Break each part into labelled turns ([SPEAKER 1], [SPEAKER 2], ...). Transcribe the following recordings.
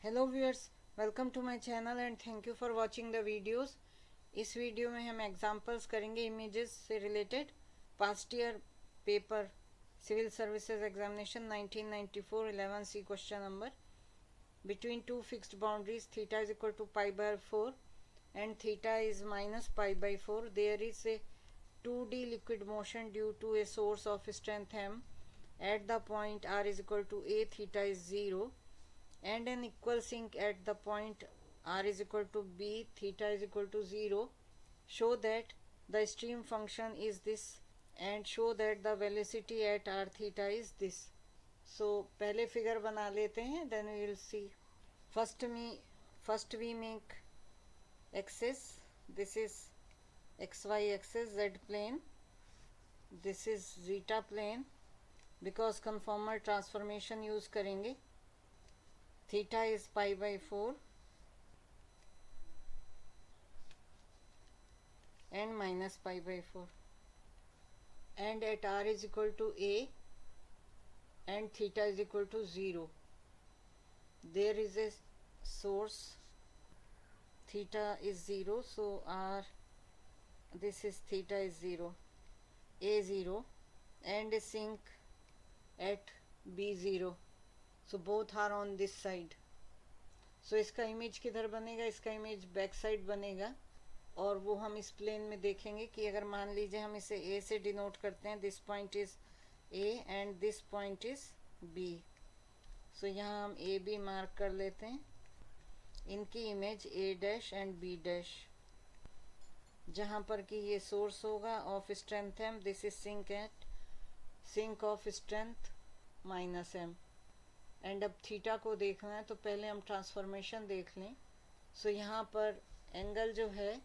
[SPEAKER 1] Hello viewers, welcome to my channel and thank you for watching the videos. इस video में हम examples करेंगे images से related. Past year paper civil services examination 1994 11C question number. Between two fixed boundaries theta is equal to π/4 and theta is minus π/4, there is a 2D liquid motion due to a source of strength m at the point r is equal to a, theta is 0, and an equal sink at the point r is equal to b, theta is equal to 0. Show that the stream function is this and show that the velocity at r theta is this. So पहले figure बना लेते हैं, then we will see. First we make axis. This is xy axis, z plane. This is zeta plane. Because conformal transformation use करेंगे. Theta is π/4 and minus π/4, and at r is equal to a and theta is equal to 0, there is a source, theta is 0, so r, this is theta is 0, a 0, and a sink at b 0. So both are on this side. So इसका image किधर बनेगा? इसका image back side बनेगा, और वो हम इस plane में देखेंगे कि अगर मान लीजिए हम इसे A से डिनोट करते हैं, this point is A and this point is B. So यहाँ हम A B मार्क कर लेते हैं। इनकी image A dash and B dash, जहाँ पर कि ये सोर्स होगा of strength m, this is sink of strength minus m। And अब थीटा को देखना है तो पहले हम ट्रांसफॉर्मेशन देख लें। सो यहाँ पर एंगल जो है,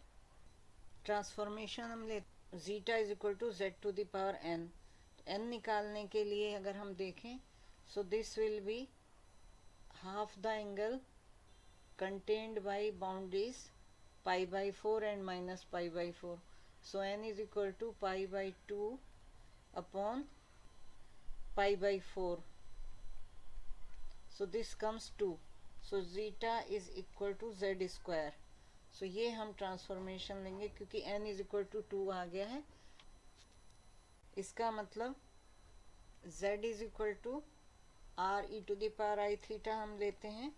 [SPEAKER 1] ट्रांसफॉर्मेशन हम ले zeta is equal to z to the power n। n निकालने के लिए अगर हम देखें, so this will be half the angle contained by boundaries π/4 and minus π/4. So n is equal to π/2 upon π/4. So this comes 2. So zeta is equal to z square. So ये हम transformation लेंगे क्योंकि n is equal to 2 आ गया है। इसका मतलब z is equal to r e to the power I theta हम लेते हैं,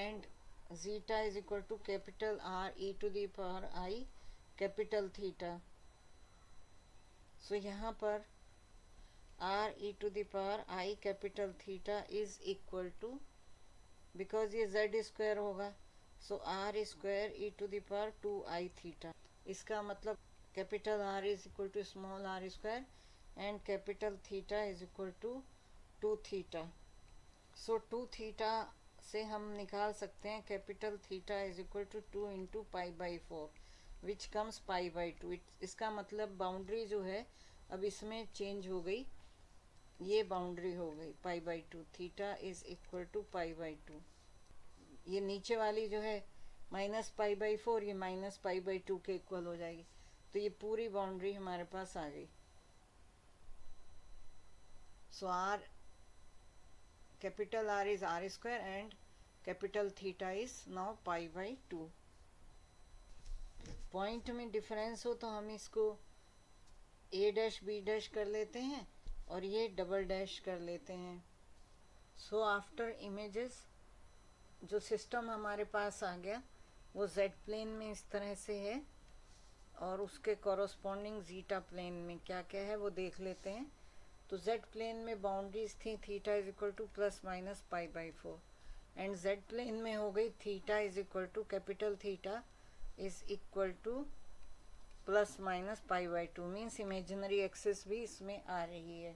[SPEAKER 1] and zeta is equal to capital R e to the power I capital theta. So यहाँ पर r e to the power I capital theta is equal to, because ये z square होगा, so r square e to the power 2i theta. इसका मतलब capital R is equal to small r square and capital theta is equal to 2 theta. So 2 theta से हम निकाल सकते हैं capital theta is equal to 2 into π/4 which comes π/2. इसका मतलब boundary जो है अब इसमें चेंज हो गई, ये बाउंड्री हो गई π/2, थीटा इज इक्वल टू π/2। ये नीचे वाली जो है माइनस π/4, ये माइनस π/2 के इक्वल हो जाएगी, तो ये पूरी बाउंड्री हमारे पास आ गई। So R, capital R is r square and capital theta is now π/2। Point में डिफरेंस हो तो हम इसको a डैश b डैश कर लेते हैं और ये डबल डैश कर लेते हैं। सो आफ्टर इमेजेस जो सिस्टम हमारे पास आ गया वो z प्लेन में इस तरह से है, और उसके कॉरस्पॉन्डिंग जीटा प्लेन में क्या क्या है वो देख लेते हैं। तो z प्लेन में बाउंड्रीज थी theta is equal to plus minus π/4, and z plane में हो गई theta is equal to capital theta is equal to plus minus π/2, means imaginary axis भी इसमें आ रही है।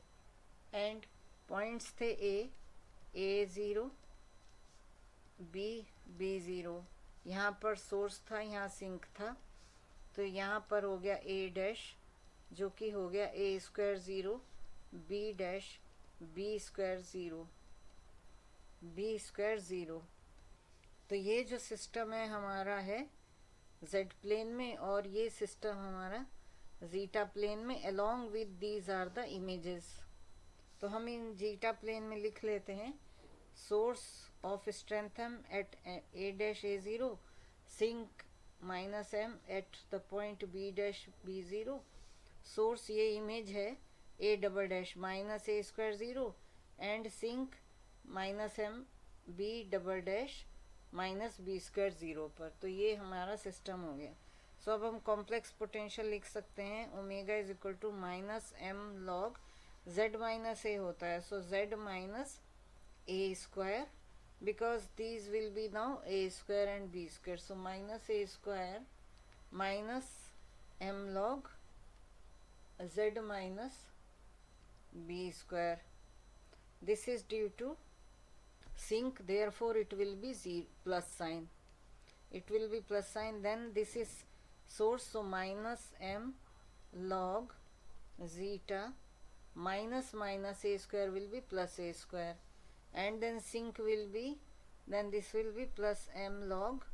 [SPEAKER 1] एंड पॉइंट्स थे a 0 b 0, यहाँ पर सोर्स था, यहाँ सिंक था, तो यहाँ पर हो गया a डैश जो कि हो गया a square 0, b dash b square 0, b square 0। तो ये जो सिस्टम है हमारा है z प्लेन में, और ये सिस्टम हमारा जीटा प्लेन में। along with these are the images. तो हम इन जीटा प्लेन में लिख लेते हैं source of strength m at a dash a0, sink minus m at the point b dash b0. Source ये इमेज है a double dash minus A square zero and sink minus M b double dash minus B square zero पर. तो ये हमारा system हो गया. सो अब हम कॉम्प्लेक्स पोटेंशियल लिख सकते हैं. Omega is equal to minus M log z minus A होता है. So z minus A square, because these will be now a square and b square. So minus a square minus m log z minus b square. This is due to sink, therefore it will be plus sign. It will be plus sign. Then this is source, so minus m log zeta minus minus a square will be plus a square, and then sink will be, then this will be plus m log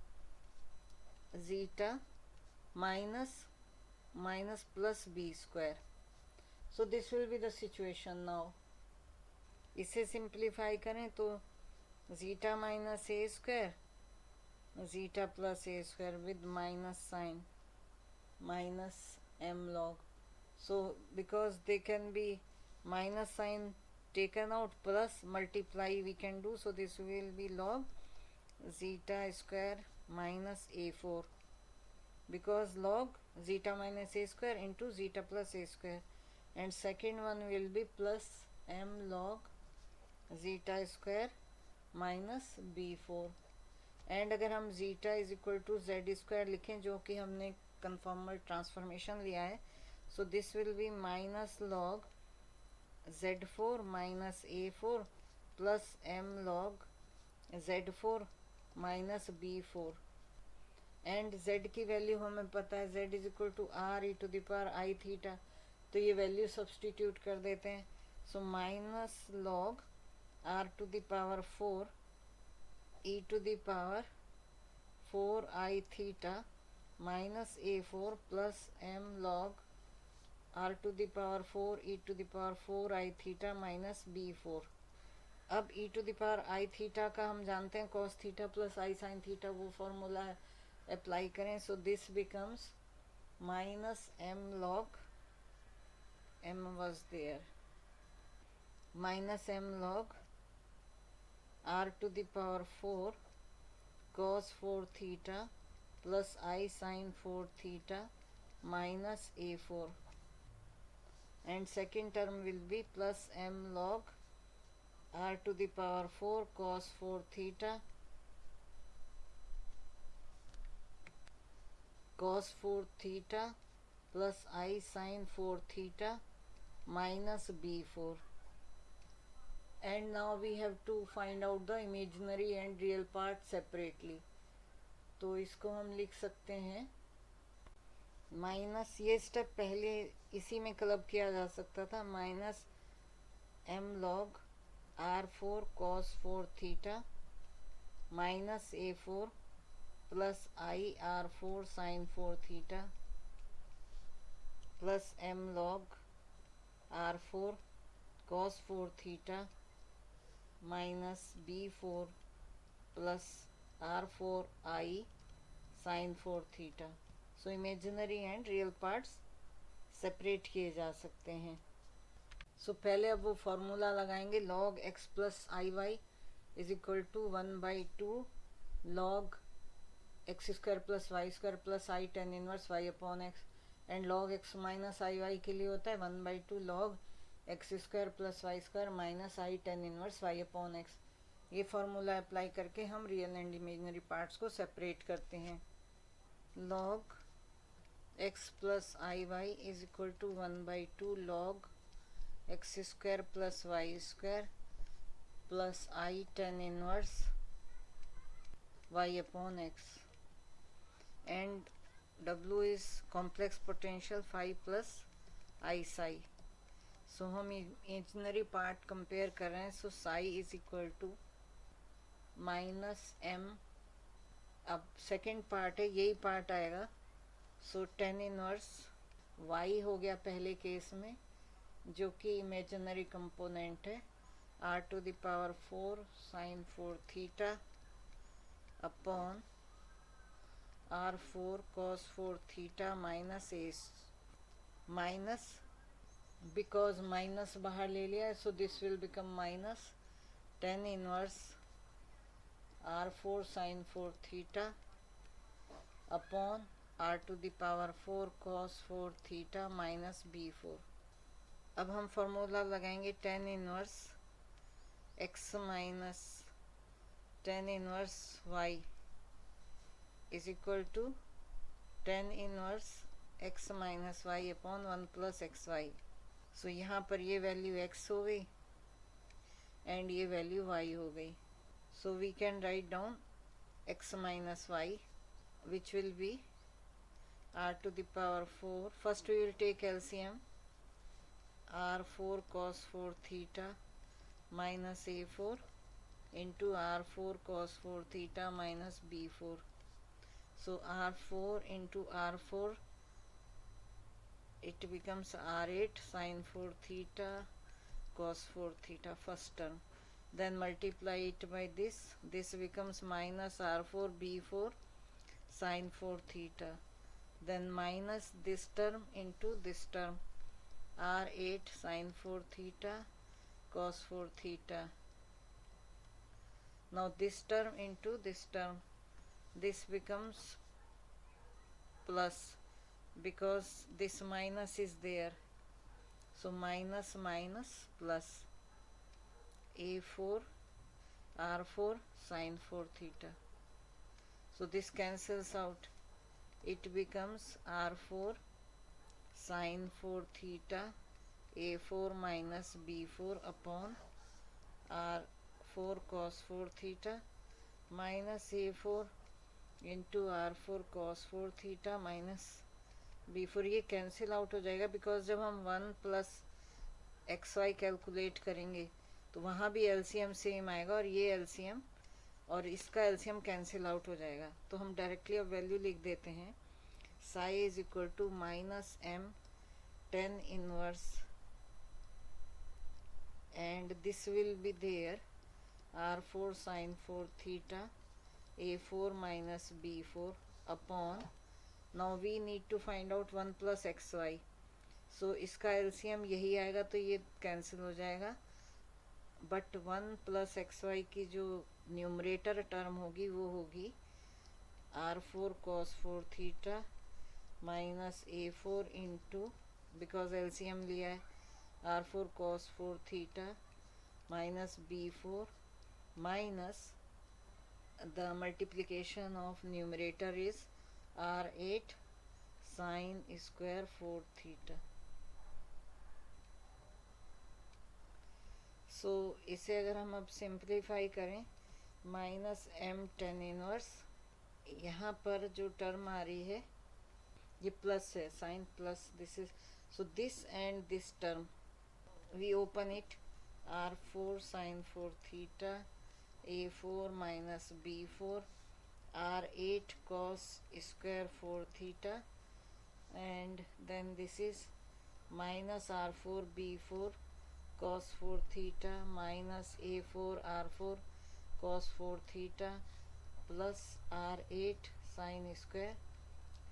[SPEAKER 1] zeta minus minus plus b square. So this will be the situation now. इसे simplify करें तो zeta minus a square, zeta plus a square with minus sign, minus m log. So because they can be minus sign taken out, plus multiply we can do, so this will be log zeta square minus a4, because log zeta minus a square into zeta plus a square, and second one will be plus m log zeta square minus b4. And अगर हम zeta is equal to Z square लिखें, जो कि हमने conformal transformation लिया है, so this will be minus log z4 minus a4 plus m log z4 minus b4. And z की value हमें पता है, z is equal to r e to the power I theta, तो ये value substitute कर देते हैं. So minus log r to the power 4 e to the power 4 i theta minus a4 plus m log r to the power 4 e to the power 4 i theta minus b4. अब e to the power i theta का हम जानते हैं cos theta plus i sin theta, वो formula apply करें. So this becomes minus m log, m was there, minus m log r to the power 4 cos 4 theta plus I sin 4 theta minus a4, and second term will be plus m log r to the power 4 cos 4 theta cos 4 theta plus I sin 4 theta minus b4. And now we have to find out the imaginary and real part separately. तो इसको हम लिख सकते हैं minus, ये step पहले इसी में क्लब किया जा सकता था, minus m log r4 cos 4 theta minus a4 plus I r4 sin 4 theta plus m log r4 cos 4 theta minus b4 plus r4 I sin 4 theta. So imaginary and real parts separate किए जा सकते हैं. सो पहले अब वो formula लगाएंगे. log x plus i y is equal to 1/2 log x square plus y square plus i tan inverse y upon x, and log x minus i y के लिए होता है 1/2 log x square plus y square minus i tan inverse y upon x. ये formula apply करके हम real and imaginary parts को separate करते हैं. log x plus i y is equal to 1/2 log x square plus y square plus i tan inverse y upon x, and w is complex potential 5 plus i psi. So हम imaginary part compare कर रहे हैं. So psi is equal to minus M, अब second part है, यही part आएगा. सो ten inverse Y हो गया पहले केस में, जो कि इमेजिनरी कंपोनेंट है, r to the power 4 sine 4 theta upon r4 cos 4 theta minus a minus, because minus बाहर ले लिया है, so this will become minus tan inverse r4 sin 4 theta upon r to the power 4 cos 4 theta minus b4. अब हम formula लगाएंगे tan inverse x minus tan inverse y is equal to tan inverse x minus y upon 1 plus x y. So यहाँ पर ये value x हो गई and ये value y हो गई. So we can write down x minus y which will be r to the power 4. First we will take LCM. r4 cos 4 theta minus a4 into r4 cos 4 theta minus b4. So r4 into r4, it becomes r8 sin 4 theta cos 4 theta first term. Then multiply it by this. This becomes minus r4 b4 sin 4 theta. Then minus this term into this term, r8 sin 4 theta cos 4 theta. Now this term into this term, this becomes plus because this minus is there, so minus minus plus a4 r4 sin 4 theta. So this cancels out. It becomes r4 sin 4 theta a4 minus b4 upon r4 cos 4 theta minus a4 into r4 cos 4 theta minus b4. ये cancel out हो जाएगा because जब हम 1 plus x Y calculate करेंगे तो वहाँ भी LCM same आएगा और ये एलसीएम और इसका एलसीएम कैंसिल आउट हो जाएगा. तो हम डायरेक्टली अब वैल्यू लिख देते हैं. Psi is equal to minus M tan inverse and this will be there r4 sin 4 theta a4 minus b4 upon, now we need to find out 1 plus xy, so इसका LCM यही आएगा तो ये cancel हो जाएगा. But 1 plus xy की जो numerator term होगी वो होगी r4 cos 4 theta minus a4 into, because LCM लिया है, r4 cos 4 theta minus b4 minus the multiplication of numerator is r8 sin square 4 theta. सो इसे अगर हम अब सिंप्लीफाई करें माइनस m tan इनवर्स, यहाँ पर जो टर्म आ रही है ये प्लस है, sine plus this is, so this and this term we open it, r4 sin 4 theta a4 minus b4 r8 cos square 4 theta and then this is minus r4 b4 cos 4 theta minus a4 r4 cos 4 theta plus r8 sin square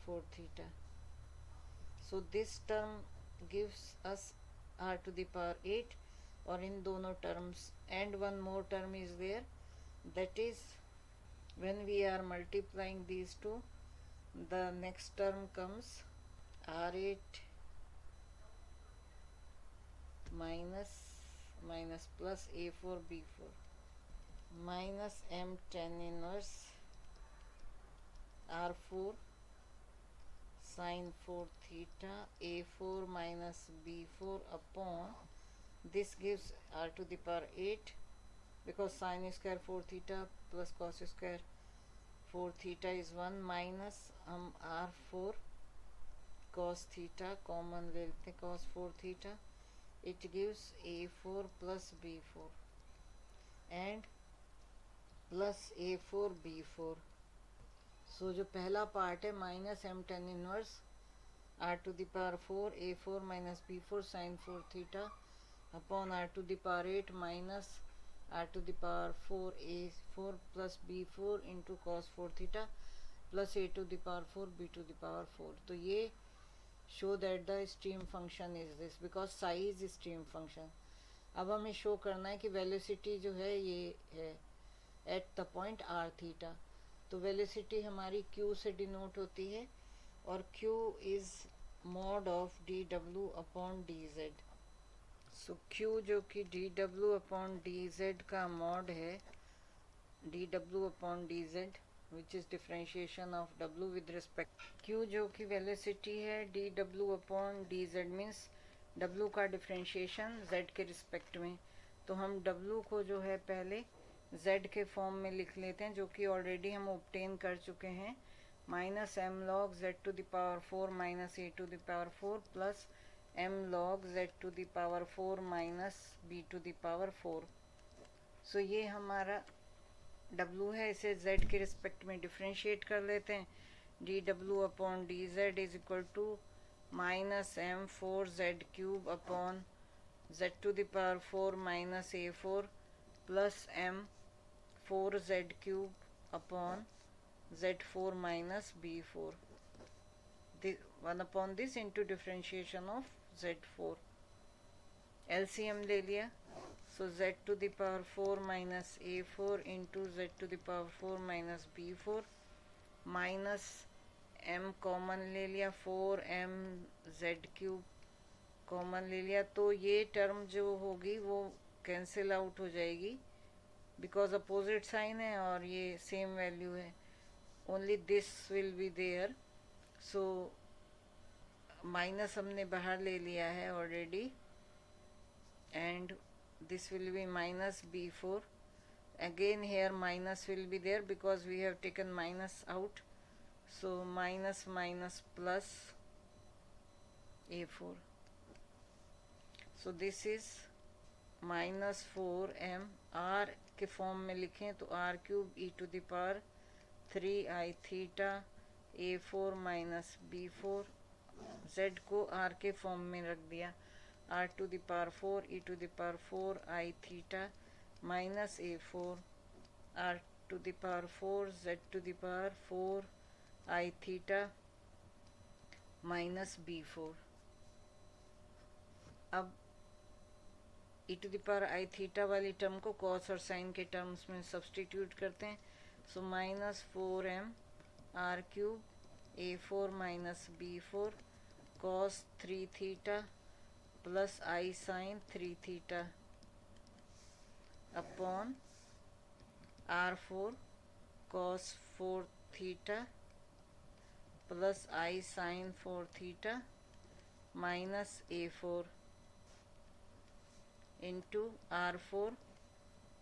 [SPEAKER 1] 4 theta. So this term gives us r to the power 8 और इन दोनों terms, and one more term is there, that is when we are multiplying these two, the next term comes r8 minus plus a4 b4 minus m tan inverse r4 sin 4 theta a4 minus b4 upon, this gives r to the power 8 because sin square 4 theta plus cos square 4 theta is 1 minus हम r4 cos theta common ले लेते हैं, cos 4 theta, it gives a4 plus b4 and plus a4 b4. सो जो पहला part है minus M tan inverse r to the power 4 a4 minus b4 sin 4 theta upon R to the power 8 minus R to the power 4 plus B 4 into cos 4 theta plus A to the power 4 B to the power 4। तो ये show that the stream function is this because psi is stream function. अब हमें show करना है कि velocity जो है ये है at the point R theta. तो वेलोसिटी हमारी q से डिनोट होती है और q is mod of D W upon D Z. So q जो कि D W upon D Z का मॉड है, D W upon D Z which is differentiation of w with respect q जो कि velocity है D W upon D Z means w का differentiation z के respect में। तो हम w को जो है पहले z के फॉर्म में लिख लेते हैं जो कि ऑलरेडी हम ऑब्टेन कर चुके हैं, minus M log z to the power 4 minus A to the power 4 plus m log z to the power 4 minus b to the power 4। So ये हमारा w है, इसे z के रिस्पेक्ट में डिफ्रेंशिएट कर लेते हैं। D W upon D z is equal to minus m 4 z cube upon z to the power 4 minus a 4 plus m 4 z cube upon z4 minus b4, 1 upon this into differentiation of z4। LCM ले लिया, so z to the power 4 minus a4 into z to the power 4 minus b4 minus m common ले लिया, 4m z cube common ले लिया। तो ये term जो होगी वो कैंसिल आउट हो जाएगी बिकॉज अपोजिट साइन है और ये सेम वैल्यू है, only this will be there. So minus हमने बाहर ले लिया है already and this will be minus b4, again here minus will be there because we have taken minus out, so minus minus plus a4, so this is minus 4m, r के form में लिखें तो r cube e to the power 3i theta a4 minus b4, z को r के form में रख दिया, r to the power 4 e to the power 4 i theta minus a4 r to the power 4 z to the power 4 i theta minus b4। अब e to the power i theta वाली term को cos और sine के terms में substitute करते हैं, so minus 4m r cube a4 minus b4 cos 3 theta plus i sine 3 theta upon r4 cos 4 theta plus i sine 4 theta minus a4 into r4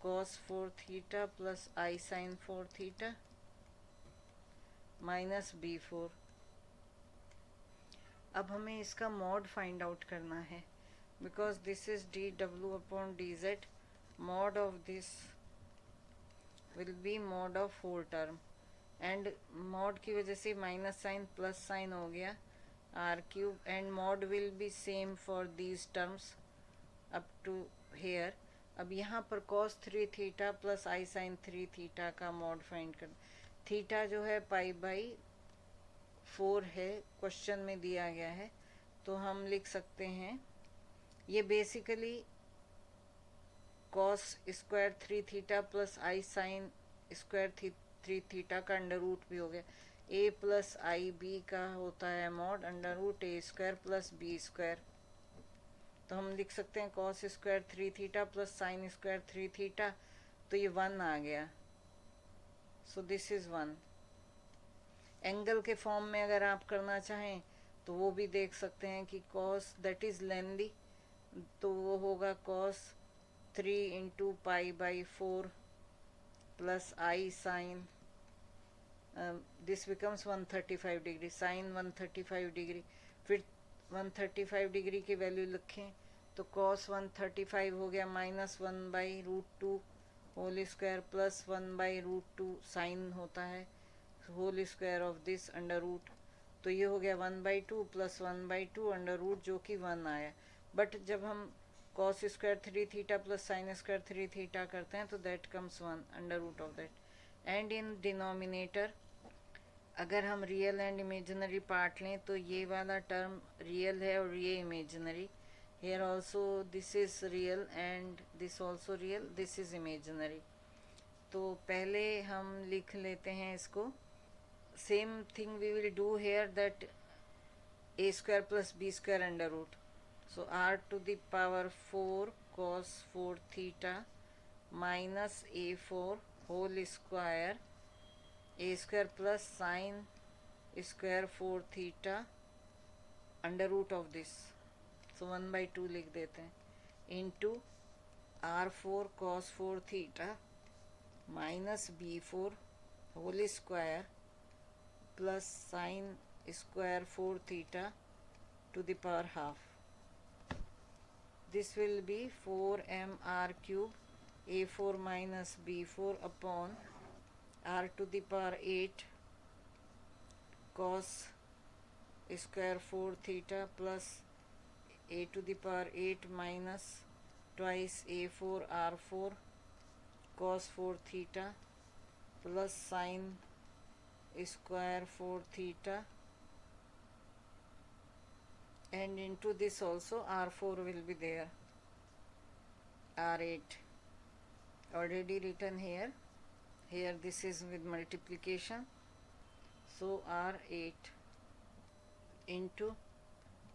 [SPEAKER 1] cos 4 theta plus i sine 4 theta minus b4। अब हमें इसका mod find out करना है because this is D W upon D Z, mod of this will be mod of whole term and mod की वजह से minus sine plus sine हो गया r cube and mod will be same for these terms up to here. अब यहाँ पर cos 3 theta plus i sine 3 theta का mod find कर, थीटा जो है पाई बाई 4 है, क्वेश्चन में दिया गया है, तो हम लिख सकते हैं ये basically cos square 3 theta plus i sine square 3 theta का अंडर रूट भी हो गया, ए प्लस आई बी का होता है मॉड अंडर रूट ए स्क्वायर प्लस बी स्क्वायर। तो हम लिख सकते हैं cos square 3 theta plus sign square 3 theta, तो ये 1 आ गया, सो दिस इज 1। एंगल के फॉर्म में अगर आप करना चाहें तो वो भी देख सकते हैं कि कॉस दैट इज लेंदी, तो वो होगा cos 3 into pi by 4 plus i sine, this becomes 135 degree, sine 135 degree, फिर 135 डिग्री की वैल्यू लिखें तो कॉस 135 हो गया minus 1 by root 2 whole square plus 1 by root 2 sine होता है whole square of this under root, तो ये हो गया 1/2 प्लस 1/2 अंडर रूट जो कि 1 आया। बट जब हम cos square 3 theta plus sin square 3 theta करते हैं तो that comes 1 under root of that. And in denominator अगर हम रियल एंड इमेजिनरी पार्ट लें तो ये वाला टर्म रियल है और ये imaginary. Here also this is real and this also real, this is imaginary. तो पहले हम लिख लेते हैं इसको. Same thing we will do here that a square plus b square under root. So r to the power 4 cos 4 theta minus a4 whole square a square plus sin square 4 theta under root of this. So 1 by 2 लिख देते हैं into r4 cos 4 theta minus b4 whole square plus sin square 4 theta to the power half. This will be 4mr cube a4 minus b4 upon r to the power 8 cos square 4 theta plus a to the power 8 minus twice a4 r4 cos 4 theta plus sin square 4 theta, and into this also r4 will be there, r8 already written here. Here this is with multiplication, so r8 into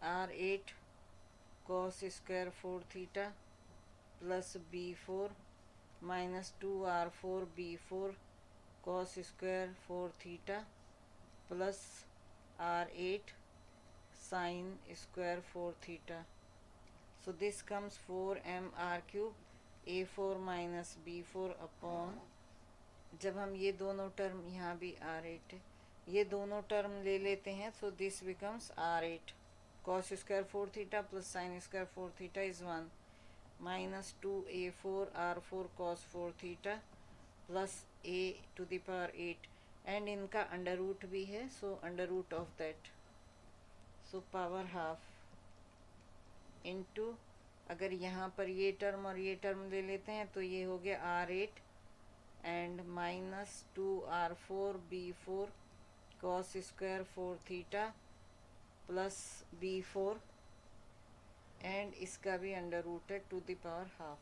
[SPEAKER 1] r8 cos square 4 theta plus b4 minus 2r4 b4 cos square 4 theta plus r8 sin square 4 theta. So this comes 4mr cube a4 minus b4 upon, जब हम ये दोनों term यहाँ भी r8 है, ये दोनों term ले लेते हैं, so this becomes r8 cos square 4 theta plus sin square 4 theta is 1 minus 2a4 r4 cos 4 theta plus a to the power 8, and इनका अंडर रूट भी है, so under root of that, so power half into, अगर यहाँ पर ये term और ये term ले लेते हैं तो ये हो गया r8 and minus 2r4 b4 cos square 4 theta plus b4, and इसका भी अंडर रूट है टू द पावर हाफ,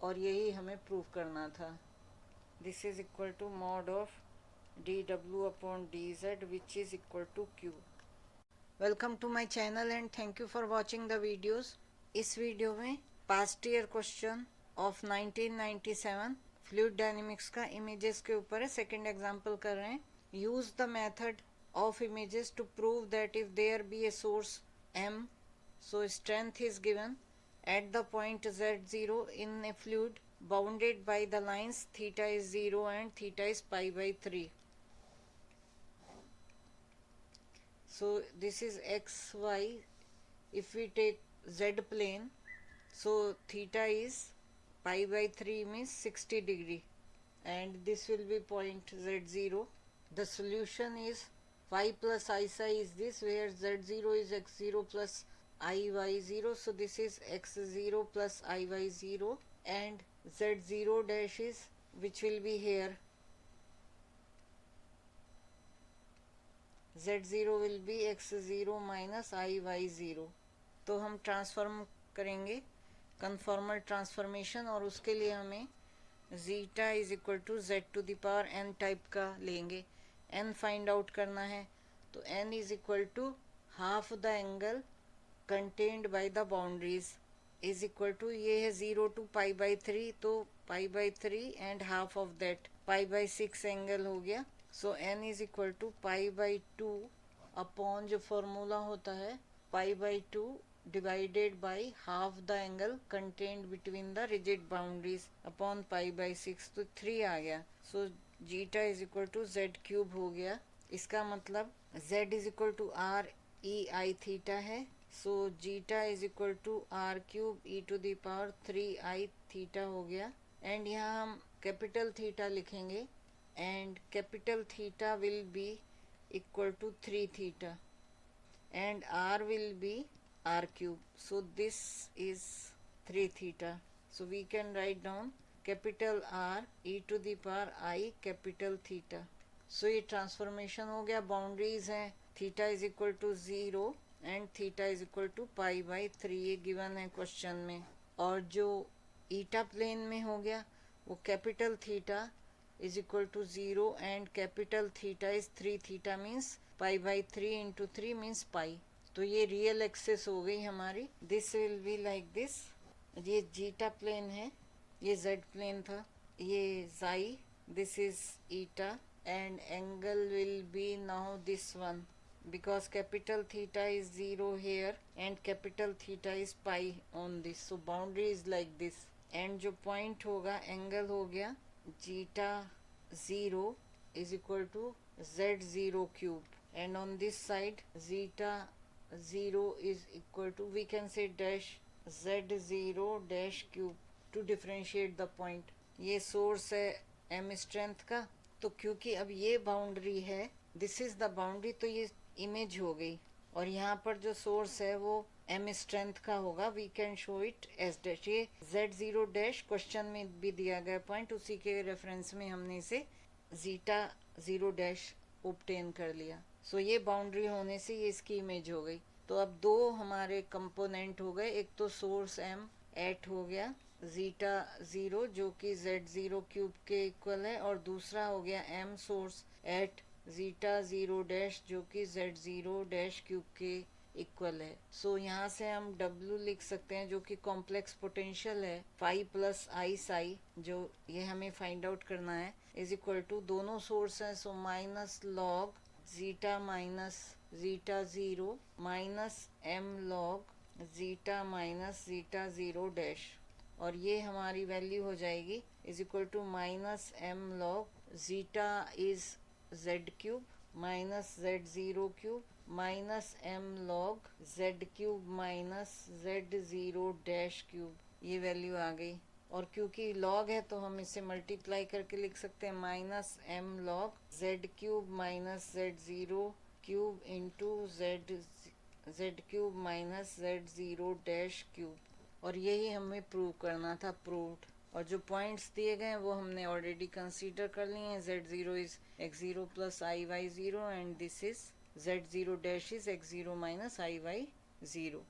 [SPEAKER 1] और यही हमें प्रूव करना था. This is equal to mod of dw upon dz, which is equal to q. Welcome to my channel and thank you for watching the videos. इस video में past year question of 1997 fluid dynamics का images के ऊपर है. Second example कर रहे हैं. Use the method of images to prove that if there be a source m, so strength is given at the point z0 in a fluid bounded by the lines theta is 0 and theta is pi by 3. So this is xy. If we take z plane, so theta is pi by 3 means 60 degree, and this will be point z0. The solution is phi plus I psi is this, where z0 is x0 plus iy0, so this is x0 plus iy0, and z0 dash is, which will be here, z0 will be x0 minus iy0. तो हम transform करेंगे conformal transformation, और उसके लिए हमें zeta is equal to z to the power n type का लेंगे. n find out करना है, तो n is equal to half the angle contained by the boundaries is equal to, ये है 0 टू पाई बाई 3, तो pi by 3 and half of that pi by 6 angle हो गया. So n is equal to pi by 2 upon, जो formula होता है पाई by 2 divided by half the angle contained between the rigid boundaries upon pi by 6, तो 3 आ गया. So zeta is equal to z cube हो गया. इसका मतलब z is equal to r e i theta है, so zeta is equal to r cube e to the power 3i theta हो गया. एंड यहाँ हम कैपिटल थीटा लिखेंगे, and capital theta will be equal to 3 theta, and r will be r cube. So this is 3 theta. So we can write down capital R e to the power I capital theta. So ये transformation हो गया. Boundaries हैं theta is equal to 0 and theta is equal to pi by 3, ये given है question में. और जो ईटा plane में हो गया वो capital theta is equal to 0 and capital theta is 3 theta means pi by 3 into 3 means pi. तो ये रियल एक्सेस हो गई हमारी. This will be like this. ये जीटा प्लेन है, ये जेड प्लेन था, ये xi, this is eta and angle will be now this one because capital theta is 0 here and capital theta is pi on this. So boundary is like this and जो point होगा angle हो गया zeta 0 is equal to z0 cube and on this side zeta 0 is equal to, we can say, dash z0 dash cube to differentiate the point. ये source है m strength का. तो क्योंकि अब ये बाउंड्री है, दिस इज द बाउंड्री, तो ये इमेज हो गई. और यहाँ पर जो सोर्स है वो एम स्ट्रेंथ का होगा. We can show it as dash. ये z0 डैश क्वेश्चन में भी दिया गया पॉइंट, उसी के रेफरेंस में हमने इसे जीटा 0 डैश ऑब्टेन कर लिया. सो ये बाउंड्री होने से ये इसकी इमेज हो गई. तो अब दो हमारे कंपोनेंट हो गए. एक तो सोर्स एम एट हो गया जीटा 0 जो कि z0 क्यूब के इक्वल है, और दूसरा हो गया m source at zeta 0 dash जो कि z0 डैश क्यूब के इक्वल है. सो यहाँ से हम w लिख सकते हैं जो कि कॉम्प्लेक्स पोटेंशियल है फाई प्लस आई साई, जो ये हमें फाइंड आउट करना है, इज इक्वल टू दोनों सोर्स हैं. So minus log zeta minus zeta 0 minus m log zeta minus zeta 0 dash, और ये हमारी वैल्यू हो जाएगी is equal to minus M log zeta is z cube minus z0 cube minus m log z cube minus z0 dash cube. ये value आ गई. और क्योंकि log है तो हम इसे मल्टीप्लाई करके लिख सकते हैं minus m log z cube minus z0 cube into z cube minus z0 dash cube. और यही हमें प्रूव करना था, प्रूव्ड. और जो पॉइंट्स दिए गए हैं वो हमने ऑलरेडी कंसीडर कर लिए हैं. z0 is x0 plus iy0 and this is z0 dash is x0 minus iy0.